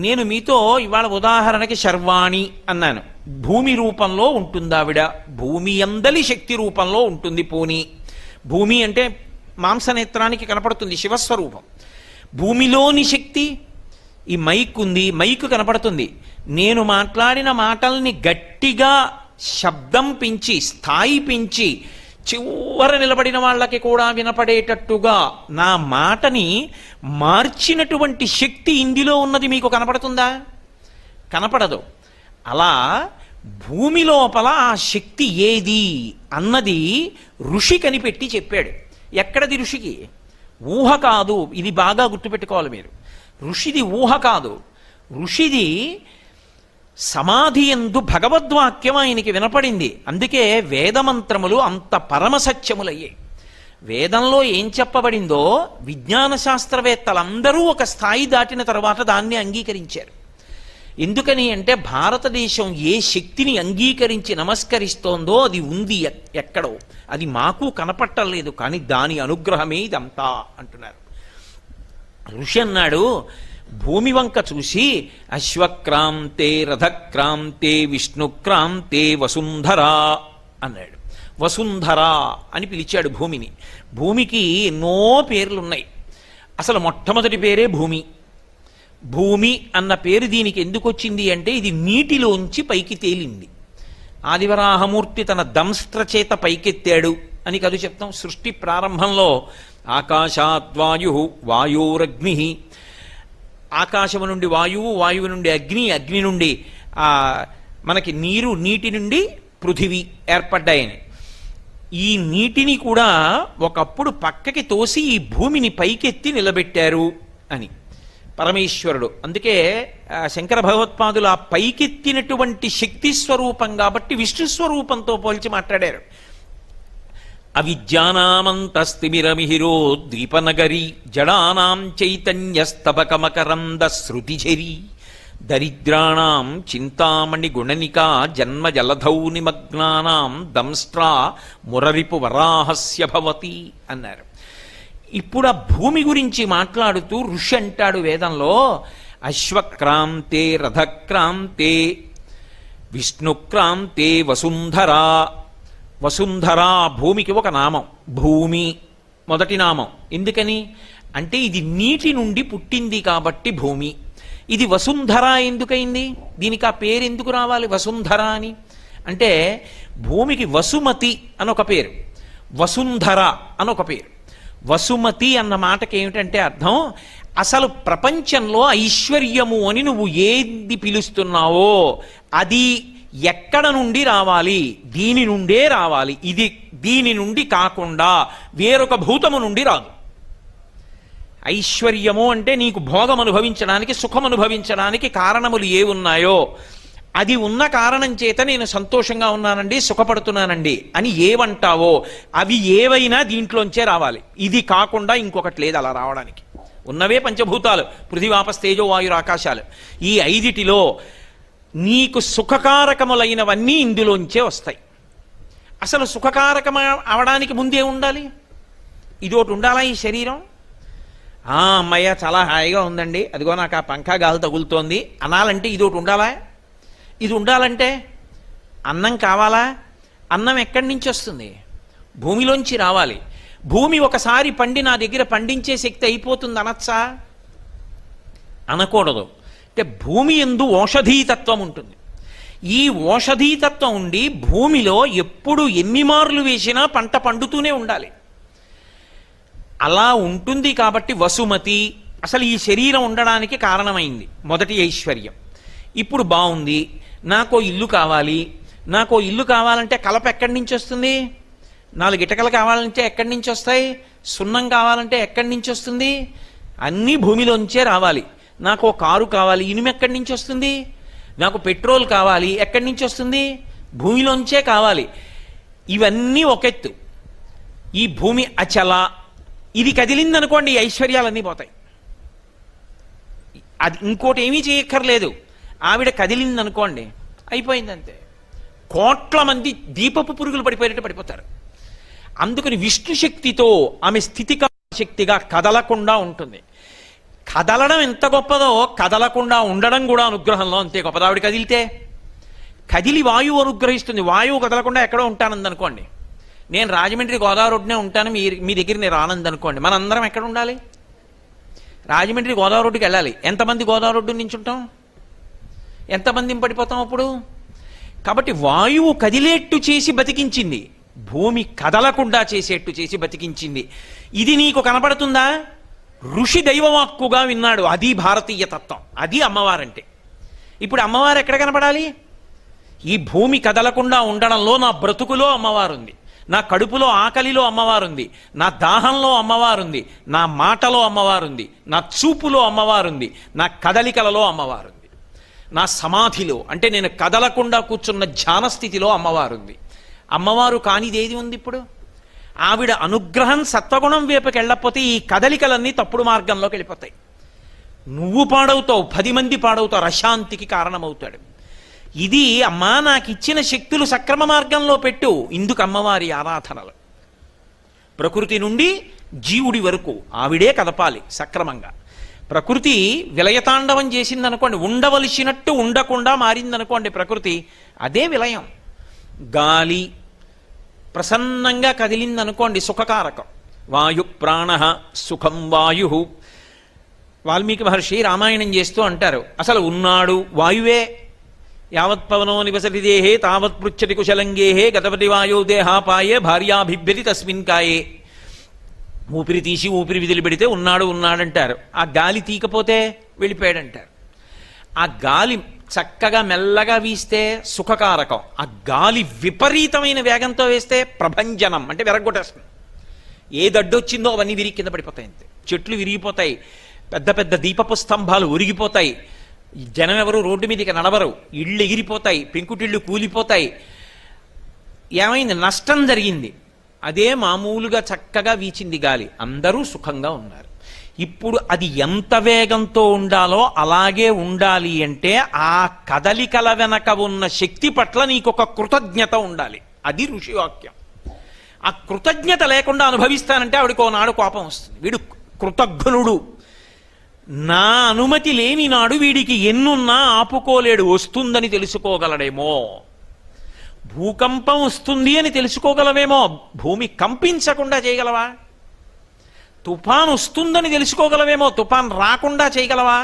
Speaker 1: నేను మీతో ఇవాళ ఉదాహరణకి శర్వాణి అన్నాను. భూమి రూపంలో ఉంటుంది ఆవిడ, భూమి అందలి శక్తి రూపంలో ఉంటుంది. పోని భూమి అంటే మాంసనేత్రానికి కనపడుతుంది, శివస్వరూపం. భూమిలోని శక్తి ఈ మైక్ ఉంది, మైక్ కనపడుతుంది. నేను మాట్లాడిన మాటల్ని గట్టిగా శబ్దం పెంచి, స్థాయి పెంచి, చివర నిలబడిన వాళ్ళకి కూడా వినపడేటట్టుగా నా మాటని మార్చినటువంటి శక్తి ఇందులో ఉన్నది మీకు కనపడుతుందా? కనపడదు. అలా భూమి లోపల ఆ శక్తి ఏది అన్నది ఋషి కనిపెట్టి చెప్పాడు. ఎక్కడది ఋషికి? ఊహ కాదు. ఇది బాగా గుర్తుపెట్టుకోవాలి మీరు. ఋషిది ఊహ కాదు. ఋషిది సమాధి యందు భగవద్వాక్యం ఆయనకి వినపడింది. అందుకే వేదమంత్రములు అంత పరమసత్యములయ్యాయి. వేదంలో ఏం చెప్పబడిందో విజ్ఞాన శాస్త్రవేత్తలందరూ ఒక స్థాయి దాటిన తర్వాత దాన్ని అంగీకరించారు. ఎందుకని అంటే భారతదేశం ఏ శక్తిని అంగీకరించి నమస్కరిస్తోందో అది ఉంది ఎక్కడో, అది మాకు కనపట్టలేదు, కానీ దాని అనుగ్రహమే ఇదంతా అంటున్నారు. ఋషి అన్నాడు, భూమి వంక చూసి అశ్వక్రాంతే రథక్రాంతే విష్ణుక్రాంతే వసుంధరా అన్నాడు. వసుంధర అని పిలిచాడు భూమిని. భూమికి ఎన్నో పేర్లున్నాయి. అసలు మొట్టమొదటి పేరే భూమి. భూమి అన్న పేరు దీనికి ఎందుకు వచ్చింది అంటే ఇది నీటిలోంచి పైకి తేలింది. ఆదివరాహమూర్తి తన దంస్ట్ర చేత పైకెత్తాడు అని కదు చెప్తాం. సృష్టి ప్రారంభంలో ఆకాశాద్వాయు వాయోరగ్ని, ఆకాశము నుండి వాయువు, వాయువు నుండి అగ్ని, అగ్ని నుండి మనకి నీరు, నీటి నుండి పృథివీ ఏర్పడ్డాయని. ఈ నీటిని కూడా ఒకప్పుడు పక్కకి తోసి ఈ భూమిని పైకెత్తి నిలబెట్టారు అని పరమేశ్వరుడు. అందుకే శంకర భగవత్పాదులు ఆ పైకెత్తినటువంటి శక్తి స్వరూపం కాబట్టి విష్ణు స్వరూపంతో పోల్చి మాట్లాడారు. అవిద్యానామంతస్తిమిరమిహిరో ద్వీపనగరి జడానాం చైతన్యస్తబకమకరంద శృతిఝరి దరిద్రాణం చింతామణి గుణనికా జన్మ జలధౌ నిమగ్నానాం దంస్ట్రా మురరిపు వరాహస్య భవతి అన్నారు. ఇప్పుడు ఆ భూమి గురించి మాట్లాడుతూ ఋషి అంటాడు వేదంలో, అశ్వక్రాంతే రథక్రాంతే విష్ణుక్రాంతే వసుంధరా. వసుంధరా భూమికి ఒక నామం. భూమి మొదటి నామం. ఎందుకని అంటే ఇది నీటి నుండి పుట్టింది కాబట్టి భూమి. ఇది వసుంధర ఎందుకైంది? దీనికి ఆ పేరు ఎందుకు రావాలి వసుంధర అని? అంటే భూమికి వసుమతి అనొక పేరు, వసుంధర అనొక పేరు. వసుమతి అన్న మాటకి ఏమిటంటే అర్థం, అసలు ప్రపంచంలో ఐశ్వర్యము అని నువ్వు ఏది పిలుస్తున్నావో అది ఎక్కడ నుండి రావాలి? దీని నుండే రావాలి. ఇది దీని నుండి కాకుండా వేరొక భూతము నుండి రాదు. ఐశ్వర్యము అంటే నీకు భోగం అనుభవించడానికి, సుఖం అనుభవించడానికి కారణములు ఏ ఉన్నాయో అది ఉన్న కారణం చేత నేను సంతోషంగా ఉన్నానండి, సుఖపడుతున్నానండి అని ఏవంటావో అవి ఏవైనా దీంట్లోంచే రావాలి. ఇది కాకుండా ఇంకొకటి లేదు అలా రావడానికి. ఉన్నవే పంచభూతాలు, పృథివాపస్ తేజో వాయురు ఆకాశాలు. ఈ ఐదిటిలో నీకు సుఖకారకములైనవన్నీ ఇందులోంచే వస్తాయి. అసలు సుఖకారకం అవడానికి ముందే ఉండాలి, ఇదోటి ఉండాలా ఈ శరీరం. అమ్మయ్య చాలా హాయిగా ఉందండి, అదిగో నాకు ఆ పంఖా గాలి తగులుతోంది అనాలంటే ఇదోటి ఉండాలా? ఇది ఉండాలంటే అన్నం కావాలా? అన్నం ఎక్కడి నుంచి వస్తుంది? భూమిలోంచి రావాలి. భూమి ఒకసారి పండి నా దగ్గర పండించే శక్తి అయిపోతుంది అనొచ్చా? అనకూడదు. అంటే భూమి యందు ఓషధీతత్వం ఉంటుంది. ఈ ఓషధీతత్వం ఉండి భూమిలో ఎప్పుడు ఎన్ని మార్లు వేసినా పంట పండుతూనే ఉండాలి. అలా ఉంటుంది కాబట్టి వసుమతి అసలు ఈ శరీరం ఉండడానికి కారణమైంది. మొదటి ఐశ్వర్యం. ఇప్పుడు బాగుంది, నాకో ఇల్లు కావాలి. నాకో ఇల్లు కావాలంటే కలప ఎక్కడి నుంచి వస్తుంది? 4 ఇటకలు కావాలంటే ఎక్కడి నుంచి వస్తాయి? సున్నం కావాలంటే ఎక్కడి నుంచి వస్తుంది? అన్నీ భూమిలోంచే రావాలి. నాకు కారు కావాలి, ఇనుము ఎక్కడి నుంచి వస్తుంది? నాకు పెట్రోల్ కావాలి, ఎక్కడి నుంచి వస్తుంది? భూమిలోంచే కావాలి. ఇవన్నీ ఒకెత్తు. ఈ భూమి అచల, ఇది కదిలిందనుకోండి ఈ ఐశ్వర్యాలన్నీ పోతాయి. అది ఇంకోటి ఏమీ చేయక్కర్లేదు. ఆవిడ కదిలిందనుకోండి అయిపోయిందంతే. కోట్ల మంది దీపపు పురుగులు పడిపోయినట్టు పడిపోతారు. అందుకని విష్ణు శక్తితో ఆమె స్థితిక శక్తిగా కదలకుండా ఉంటుంది. కదలడం ఎంత గొప్పదో కదలకుండా ఉండడం కూడా అనుగ్రహంలో అంతే గొప్పది. ఆవిడ కదిలితే కదిలి వాయువు అనుగ్రహిస్తుంది. వాయువు కదలకుండా ఎక్కడో ఉంటానందనుకోండి, నేను రాజమండ్రి గోదావరి రోడ్డునే ఉంటాను, మీ దగ్గర నేను రానందనుకోండి, మనందరం ఎక్కడ ఉండాలి? రాజమండ్రి గోదావరి రోడ్డుకి వెళ్ళాలి. ఎంతమంది గోదావరి రోడ్డు నుంచి ఉంటాం? ఎంతమంది పడిపోతాం అప్పుడు? కాబట్టి వాయువు కదిలేట్టు చేసి బతికించింది, భూమి కదలకుండా చేసేట్టు చేసి బతికించింది. ఇది నీకు కనపడుతుందా? ఋషి దైవవాక్కుగా విన్నాడు. అది భారతీయ తత్వం, అది అమ్మవారంటే. ఇప్పుడు అమ్మవారు ఎక్కడ కనపడాలి? ఈ భూమి కదలకుండా ఉండడంలో నా బ్రతుకులో అమ్మవారుంది, నా కడుపులో ఆకలిలో అమ్మవారుంది, నా దాహంలో అమ్మవారుంది, నా మాటలో అమ్మవారుంది, నా చూపులో అమ్మవారుంది, నా కదలికలలో అమ్మవారుంది, నా సమాధిలో అంటే నేను కదలకుండా కూర్చున్న ధ్యాన స్థితిలో అమ్మవారుంది. అమ్మవారు కానిదేది ఉంది ఇప్పుడు? ఆవిడ అనుగ్రహం సత్వగుణం వైపుకి వెళ్ళకపోతే ఈ కదలికలన్నీ తప్పుడు మార్గంలోకి వెళ్ళిపోతాయి. నువ్వు పాడవుతావు, 10 మంది పాడవుతారు, అశాంతికి కారణమవుతాడు. ఇది అమ్మా నాకు ఇచ్చిన శక్తులు సక్రమ మార్గంలో పెట్టు. ఇందుకు అమ్మవారి ఆరాధనలు. ప్రకృతి నుండి జీవుడి వరకు ఆవిడే కదపాలి సక్రమంగా. ప్రకృతి విలయతాండవం చేసిందనుకోండి, ఉండవలసినట్టు ఉండకుండా మారిందనుకోండి ప్రకృతి, అదే విలయం. గాలి ప్రసన్నంగా కదిలిందనుకోండి సుఖకారకం. వాయు ప్రాణ సుఖం వాయు. వాల్మీకి మహర్షి రామాయణం చేస్తూ అంటారు, అసలు ఉన్నాడు వాయువే. యావత్ పవనో నివసతి దేహే తావత్ పృచ్చతి కుశలంగేహే గతపతి వాయో దేహాపాయే భార్యాభిభ్యతి తస్మిన్ కాయే. ఊపిరి తీసి ఊపిరి విదిలి పెడితే ఉన్నాడు ఉన్నాడంటారు. ఆ గాలి తీకపోతే వెళ్ళిపోయాడంటారు. ఆ గాలి చక్కగా మెల్లగా వీస్తే సుఖకారకం. ఆ గాలి విపరీతమైన వేగంతో వేస్తే ప్రభంజనం అంటే విరగొట్టేస్తుంది. ఏ దడ్డొచ్చిందో అవన్నీ విరిగి కింద పడిపోతాయి. అంతే, చెట్లు విరిగిపోతాయి, పెద్ద పెద్ద దీపపు స్తంభాలు ఉరిగిపోతాయి, జనం ఎవరు రోడ్డు మీదకి నడవరు, ఇళ్ళు ఎగిరిపోతాయి, పెంకుటిళ్ళు కూలిపోతాయి. ఏమైంది? నష్టం జరిగింది. అదే మామూలుగా చక్కగా వీచింది గాలి, అందరూ సుఖంగా ఉన్నారు. ఇప్పుడు అది ఎంత వేగంతో ఉండాలో అలాగే ఉండాలి అంటే ఆ కదలికల వెనక ఉన్న శక్తి పట్ల నీకొక కృతజ్ఞత ఉండాలి. అది ఋషివాక్యం. ఆ కృతజ్ఞత లేకుండా అనుభవిస్తానంటే ఆవిడకి ఓనాడు కోపం వస్తుంది. వీడు కృతజ్ఞుడు, నా అనుమతి లేని నాడు వీడికి ఎన్నున్నా ఆపుకోలేడు, వస్తుందని తెలుసుకోగలడేమో. భూకంపం వస్తుంది అని తెలుసుకోగలవేమో, భూమి కంపించకుండా చేయగలవా? తుఫాన్ వస్తుందని తెలుసుకోగలవేమో, తుఫాన్ రాకుండా చేయగలవా?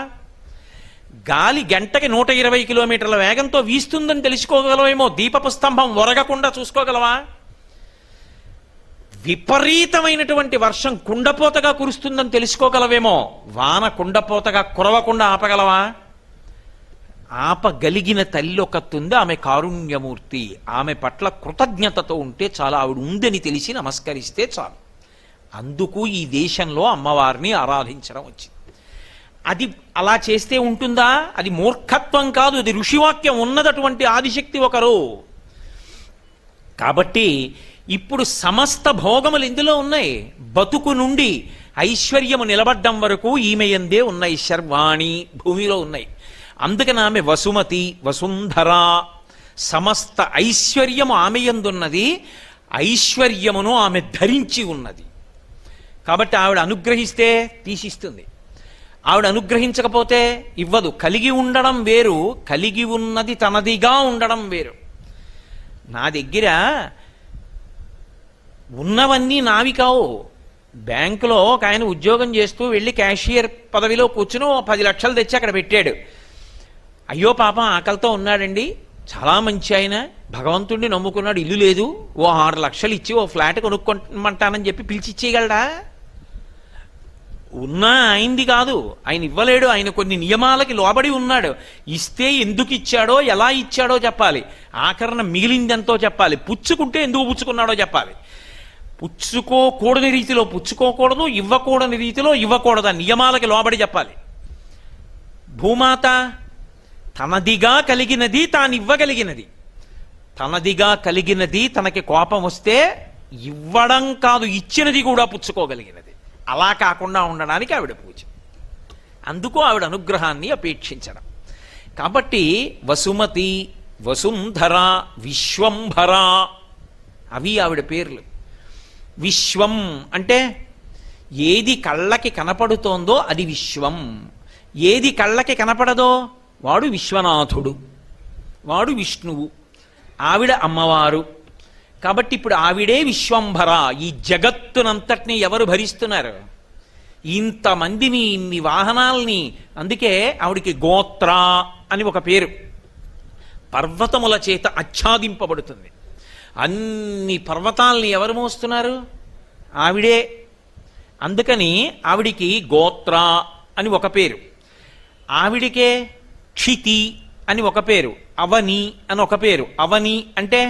Speaker 1: గాలి గంటకి 120 కిలోమీటర్ల వేగంతో వీస్తుందని తెలుసుకోగలవేమో, దీపపు స్తంభం ఒరగకుండా చూసుకోగలవా? విపరీతమైనటువంటి వర్షం కుండపోతగా కురుస్తుందని తెలుసుకోగలవేమో, వాన కుండపోతగా కురవకుండా ఆపగలవా? ఆపగలిగిన తల్లి ఒకతుంది, ఆమె కారుణ్యమూర్తి. ఆమె పట్ల కృతజ్ఞతతో ఉంటే చాలా, ఆవిడ ఉందని తెలిసి నమస్కరిస్తే చాలు. అందుకు ఈ దేశంలో అమ్మవారిని ఆరాధించడం వచ్చింది. అది అలా చేస్తే ఉంటుందా? అది మూర్ఖత్వం కాదు, అది ఋషివాక్యం. ఉన్నదటువంటి ఆదిశక్తి ఒకరు. కాబట్టి ఇప్పుడు సమస్త భోగములు ఇందులో ఉన్నాయి. బతుకు నుండి ఐశ్వర్యము నిలబడ్డం వరకు ఈమె యందే ఉన్నాయి. శర్వాణి భూమిలో ఉన్నాయి. అందుకని ఆమె వసుమతి, వసుంధర. సమస్త ఐశ్వర్యము ఆమె యందున్నది, ఐశ్వర్యమును ఆమె ధరించి ఉన్నది. కాబట్టి ఆవిడ అనుగ్రహిస్తే తీసిస్తుంది, ఆవిడ అనుగ్రహించకపోతే ఇవ్వదు. కలిగి ఉండడం వేరు, కలిగి ఉన్నది తనదిగా ఉండడం వేరు. నా దగ్గర ఉన్నవన్నీ నావి కావు. బ్యాంకులో ఒక ఆయన ఉద్యోగం చేస్తూ వెళ్ళి క్యాషియర్ పదవిలో కూర్చుని 10 లక్షలు తెచ్చి అక్కడ పెట్టాడు. అయ్యో పాపం ఆకలితో ఉన్నాడండి, చాలా మంచి ఆయన, భగవంతుడిని నమ్ముకున్నాడు, ఇల్లు లేదు, ఓ 6 లక్షలు ఇచ్చి ఓ ఫ్లాట్ కొనుక్కోమంటానని చెప్పి పిలిచి ఇచ్చేయగలడా? ఉన్నా ఆయనది కాదు, ఆయన ఇవ్వలేడు. ఆయన కొన్ని నియమాలకి లోబడి ఉన్నాడు. ఇస్తే ఎందుకు ఇచ్చాడో, ఎలా ఇచ్చాడో చెప్పాలి. ఆఖరణ మిగిలిందెంతో చెప్పాలి. పుచ్చుకుంటే ఎందుకు పుచ్చుకున్నాడో చెప్పాలి. పుచ్చుకోకూడని రీతిలో పుచ్చుకోకూడదు, ఇవ్వకూడని రీతిలో ఇవ్వకూడదు. నియమాలకి లోబడి చెప్పాలి. భూమాత తనదిగా కలిగినది తాను ఇవ్వగలిగినది. తనదిగా కలిగినది తనకి కోపం వస్తే ఇవ్వడం కాదు, ఇచ్చినది కూడా పుచ్చుకోగలిగినది. అలా కాకుండా ఉండడానికి ఆవిడ పూజ. అందుకు ఆవిడ అనుగ్రహాన్ని అపేక్షించడం. కాబట్టి వసుమతి, వసుంధర, విశ్వంభర అవి ఆవిడ పేర్లు. విశ్వం అంటే ఏది కళ్ళకి కనపడుతోందో అది విశ్వం. ఏది కళ్ళకి కనపడదో వాడు విశ్వనాథుడు, వాడు విష్ణువు, ఆవిడ అమ్మవారు. కాబట్టి ఇప్పుడు ఆవిడే విశ్వంభర. ఈ జగత్తునంతటినీ ఎవరు భరిస్తున్నారు? ఇంతమందిని, ఇన్ని వాహనాల్ని. అందుకే ఆవిడికి గోత్ర అని ఒక పేరు. పర్వతముల చేత ఆచ్ఛాదింపబడుతుంది. అన్ని పర్వతాల్ని ఎవరు మోస్తున్నారు? ఆవిడే. అందుకని ఆవిడికి గోత్ర అని ఒక పేరు. ఆవిడికే క్షితి అని ఒక పేరు. అవని అని ఒక పేరు. అవని అంటే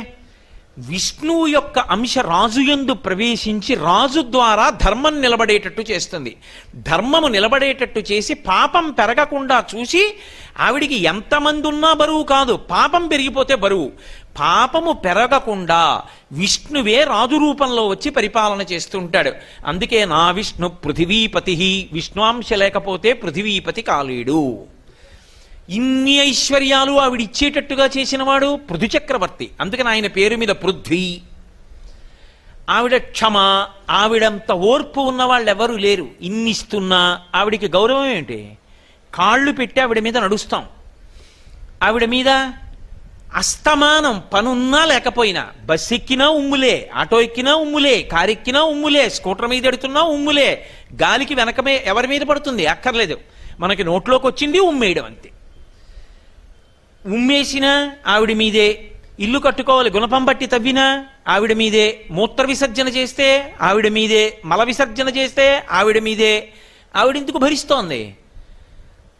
Speaker 1: విష్ణువు యొక్క అంశ రాజుయందు ప్రవేశించి రాజు ద్వారా ధర్మం నిలబడేటట్టు చేస్తుంది. ధర్మము నిలబడేటట్టు చేసి పాపం పెరగకుండా చూసి ఆవిడికి ఎంతమంది ఉన్నా బరువు కాదు, పాపం పెరిగిపోతే బరువు. పాపము పెరగకుండా విష్ణువే రాజు రూపంలో వచ్చి పరిపాలన చేస్తుంటాడు. అందుకే నా విష్ణు పృథివీపతి, విష్ణువాంశ లేకపోతే పృథివీపతి కాలేడు. ఇన్ని ఐశ్వర్యాలు ఆవిడిచ్చేటట్టుగా చేసినవాడు పృథు చక్రవర్తి. అందుకని ఆయన పేరు మీద పృథ్వీ. ఆవిడ క్షమ, ఆవిడంత ఓర్పు ఉన్న వాళ్ళు ఎవరూ లేరు. ఇన్నిస్తున్నా ఆవిడికి గౌరవం ఏంటి? కాళ్ళు పెట్టి ఆవిడ మీద నడుస్తాం. ఆవిడ మీద అస్తమానం పనున్నా లేకపోయినా, బస్సు ఎక్కినా ఉమ్ములే, ఆటో ఎక్కినా ఉమ్ములే, కారు ఎక్కినా ఉమ్ములే, స్కూటర్ మీద ఎడుతున్నా ఉమ్ములే. గాలికి వెనకమే ఎవరి మీద పడుతుంది అక్కర్లేదు, మనకి నోట్లోకి వచ్చింది ఉమ్మేయడం అంతే. ఉమ్మేసినా ఆవిడ మీదే, ఇల్లు కట్టుకోవాలి గుణపం బట్టి తవ్వినా ఆవిడ మీదే, మూత్ర విసర్జన చేస్తే ఆవిడ మీదే, మల విసర్జన చేస్తే ఆవిడ మీదే. ఆవిడెందుకు భరిస్తోంది?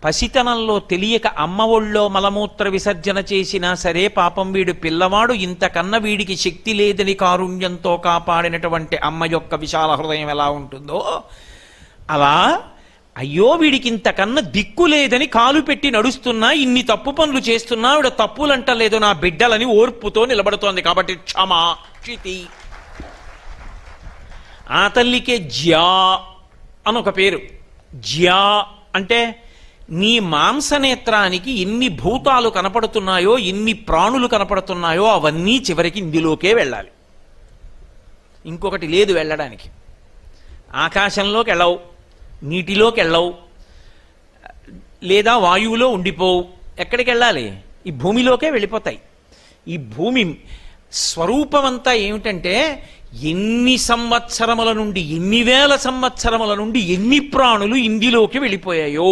Speaker 1: పసితనంలో తెలియక అమ్మ ఒళ్ళో మలమూత్ర విసర్జన చేసినా సరే పాపం వీడు పిల్లవాడు, ఇంతకన్నా వీడికి శక్తి లేదని కారుణ్యంతో కాపాడినటువంటి అమ్మ యొక్క విశాల హృదయం ఎలా ఉంటుందో అలా, అయ్యో వీడికి ఇంతకన్నా దిక్కు లేదని కాలు పెట్టి నడుస్తున్నా, ఇన్ని తప్పు పనులు చేస్తున్నా ఆవిడ తప్పులంటలేదు నా బిడ్డలని ఓర్పుతో నిలబడుతోంది. కాబట్టి క్షమా క్షితి. ఆ తల్లికే జ్యా అని ఒక పేరు. జ్యా అంటే నీ మాంసనేత్రానికి ఎన్ని భూతాలు కనపడుతున్నాయో, ఎన్ని ప్రాణులు కనపడుతున్నాయో అవన్నీ చివరికి ఇందులోకే వెళ్ళాలి. ఇంకొకటి లేదు వెళ్ళడానికి. ఆకాశంలోకి వెళ్ళవు, నీటిలోకి వెళ్ళవు, లేదా వాయువులో ఉండిపోవు. ఎక్కడికి వెళ్ళాలి? ఈ భూమిలోకే వెళ్ళిపోతాయి. ఈ భూమి స్వరూపమంతా ఏమిటంటే ఎన్ని సంవత్సరముల నుండి, ఎన్ని వేల సంవత్సరముల నుండి ఎన్ని ప్రాణులు ఇందులోకి వెళ్ళిపోయాయో.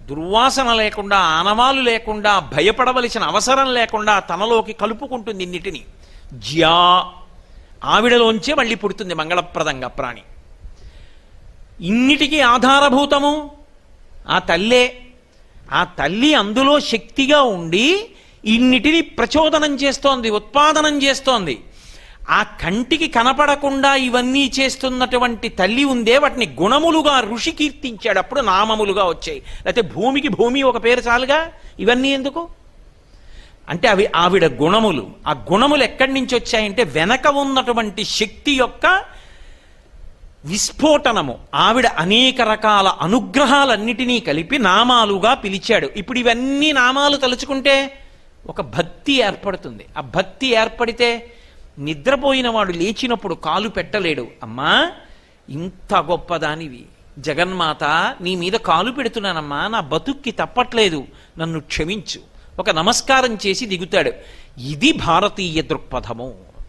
Speaker 1: దుర్వాసన లేకుండా, ఆనవాలు లేకుండా, భయపడవలసిన అవసరం లేకుండా తనలోకి కలుపుకుంటుంది ఇన్నిటిని. జ్యా, ఆవిడలోంచే మళ్ళీ పుడుతుంది మంగళప్రదంగా ప్రాణి. ఇన్నిటికీ ఆధారభూతము ఆ తల్లే. ఆ తల్లి అందులో శక్తిగా ఉండి ఇన్నిటిని ప్రచోదనం చేస్తోంది, ఉత్పాదనం చేస్తోంది. ఆ కంటికి కనపడకుండా ఇవన్నీ చేస్తున్నటువంటి తల్లి ఉందే, వాటిని గుణములుగా ఋషి కీర్తించాడు, అప్పుడు నామములుగా వచ్చాయి. లేకపోతే భూమికి భూమి ఒక పేరు చాలుగా, ఇవన్నీ ఎందుకు అంటే అవి ఆవిడ గుణములు. ఆ గుణములు ఎక్కడి నుంచి వచ్చాయంటే వెనక ఉన్నటువంటి శక్తి యొక్క విస్ఫోటనము. ఆవిడ అనేక రకాల అనుగ్రహాలన్నిటినీ కలిపి నామాలుగా పిలిచాడు. ఇప్పుడు ఇవన్నీ నామాలు తలుచుకుంటే ఒక భక్తి ఏర్పడుతుంది. ఆ భక్తి ఏర్పడితే నిద్రపోయిన వాడు లేచినప్పుడు కాలు పెట్టలేడు. అమ్మా ఇంత గొప్పదానివి జగన్మాత, నీ మీద కాలు పెడుతున్నానమ్మా, నా బతుక్కి తప్పట్లేదు, నన్ను క్షమించు, ఒక నమస్కారం చేసి దిగుతాడు. ఇది భారతీయ దృక్పథము.